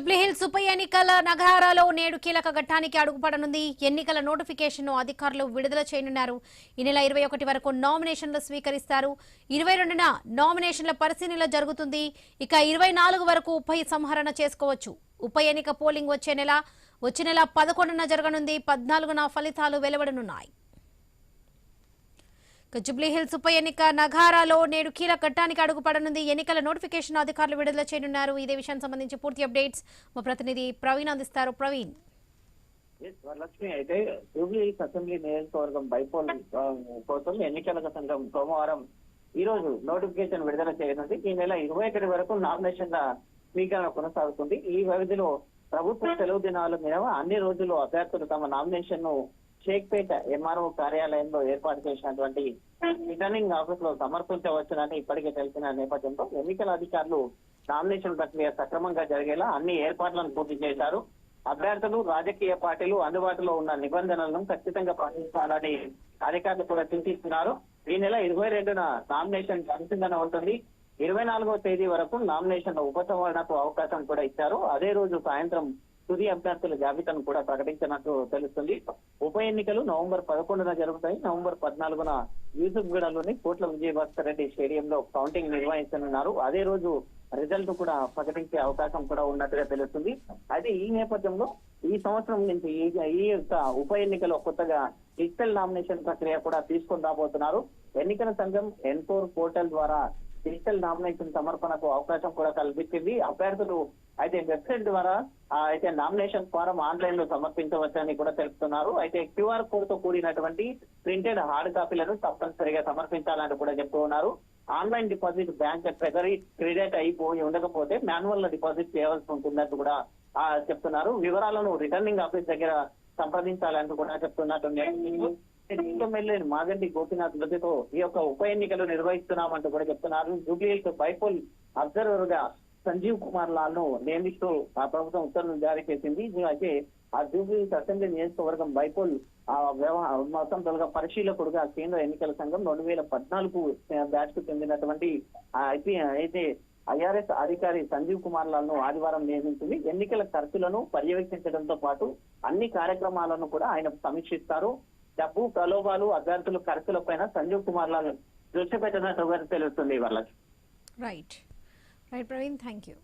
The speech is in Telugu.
జూబ్లీహిల్స్ ఉప ఎన్నికల నగారాలో నేడు కీలక ఘట్టానికి అడుగుపడనుంది. ఎన్నికల నోటిఫికేషన్ను అధికారులు విడుదల చేయనున్నారు. ఈ నెల 21 వరకు నామినేషన్లు స్వీకరిస్తారు. 22న నామినేషన్ల పరిశీలన జరుగుతుంది. ఇక 24 వరకు ఉపసంహరణ చేసుకోవచ్చు. ఉప ఎన్నిక పోలింగ్ వచ్చే నెల 11న జరగనుంది. 14న ఫలితాలు వెలువడనున్నాయి. జూబ్లీహిల్స్ ఉప ఎన్నిక నగారాలో నేడు కీలక ఘట్టానికి అడుగుపడనుంది. ఎన్నికల నోటిఫికేషన్ అధికారులు విడుదల చేయనున్నారు. ఇదే విషయానికి సంబంధించి పూర్తి అప్డేట్స్ మా ప్రతినిధి ప్రవీణ్ అందిస్తారు. ప్రవీణ్, వరలక్ష్మి, అయితే జూబ్లీహిల్స్ అసెంబ్లీ నియోజకవర్గం బైపోల్ కోసం ఎన్నికల సంఘం సోమవారం ఈ రోజు నోటిఫికేషన్ విడుదల చేయనుంది. ఈ నెల 21 వరకు నామినేషన్ల స్వీకరణ కొనసాగుతుంది. ఈ వ్యవధిలో ప్రభుత్వ సెలవు దినాలు మినహా అన్ని రోజులు అభ్యర్థులు తమ నామినేషన్ ను షేక్పేట ఎంఆర్ఓ కార్యాలయంలో ఏర్పాటు చేసినటువంటి రిటర్నింగ్ ఆఫీస్ లో సమర్పించవచ్చునని ఇప్పటికే తెలిసిన నేపథ్యంలో ఎన్నికల అధికారులు నామినేషన్ ప్రక్రియ సక్రమంగా జరిగేలా అన్ని ఏర్పాట్లను పూర్తి చేశారు. అభ్యర్థులు, రాజకీయ పార్టీలు అందుబాటులో ఉన్న నిబంధనలను ఖచ్చితంగా పాటించాలని అధికారులు కూడా సూచిస్తున్నారు. ఈ నెల 22న నామినేషన్ అంతిమంగా ఉంటుంది. 24వ తేదీ వరకు నామినేషన్ ఉపసంహరణకు అవకాశం కూడా ఇచ్చారు. అదే రోజు సాయంత్రం తుది అభ్యర్థుల జాబితాను కూడా ప్రకటించినట్టు తెలుస్తుంది. ఉప ఎన్నికలు నవంబర్ 11న జరుగుతాయి. నవంబర్ 14న యూసుఫ్గూడలోని కోట్ల విజయభాస్కర్ రెడ్డి స్టేడియంలో కౌంటింగ్ నిర్వహించనున్నారు. అదే రోజు రిజల్ట్ కూడా ప్రకటించే అవకాశం కూడా ఉన్నట్టుగా తెలుస్తుంది. అయితే ఈ నేపథ్యంలో ఈ సంవత్సరం నుంచి ఈ యొక్క ఉప ఎన్నికలో కొత్తగా డిజిటల్ నామినేషన్ ప్రక్రియ కూడా తీసుకొని రాబోతున్నారు. ఎన్నికల సంఘం N4 పోర్టల్ ద్వారా డిజిటల్ నామినేషన్ సమర్పణకు అవకాశం కూడా కల్పించింది. అభ్యర్థులు అయితే వెబ్సైట్ ద్వారా అయితే నామినేషన్ ఫారం ఆన్లైన్ లో సమర్పించవచ్చని కూడా తెలుపుతున్నారు. అయితే QR కోడ్ తో కూడినటువంటి ప్రింటెడ్ హార్డ్ కాపీలను తప్పనిసరిగా సమర్పించాలని కూడా చెప్తూ ఉన్నారు. Online deposit bank treasury credit అయిపోయి ఉండకపోతే మాన్యువల్ డిపాజిట్ చేయవలసి ఉంటుందంటూ కూడా చెప్తున్నారు. వివరాలను రిటర్నింగ్ ఆఫీస్ దగ్గర సంప్రదించాలంటూ కూడా చెప్తున్నట్టు ఎమ్మెల్యే మాగంటి గోపీనాథ్ మృతితో ఈ యొక్క ఉప ఎన్నికలు నిర్వహిస్తున్నామంటూ కూడా చెప్తున్నారు. జూబ్లీహిల్స్ బైపోల్ అబ్జర్వర్ గా సంజీవ్ కుమార్ లాల్ ను నియమిస్తూ ఆ ప్రభుత్వం ఉత్తర్వులు జారీ చేసింది. అయితే ఆ జూబ్లీహిల్స్ అసెంబ్లీ నియోజకవర్గం బైపోల్ మొత్తం తొలగా పరిశీలకుడుగా కేంద్ర ఎన్నికల సంఘం 2014 బ్యాచ్ కు చెందినటువంటి అయితే IRS అధికారి సంజీవ్ కుమార్ లాల్ ను ఆదివారం నియమించింది. ఎన్నికల ఖర్చులను పర్యవేక్షించడంతో పాటు అన్ని కార్యక్రమాలను కూడా ఆయన సమీక్షిస్తారు. డబ్బు, ప్రలోభాలు, అభ్యర్థుల ఖర్చులపైన సంజీవ్ కుమార్ లాల్ దృష్టి పెట్టినట్టు తెలుస్తుంది. వాళ్ళకి రైట్ ప్రవీణ్, థ్యాంక్ యూ.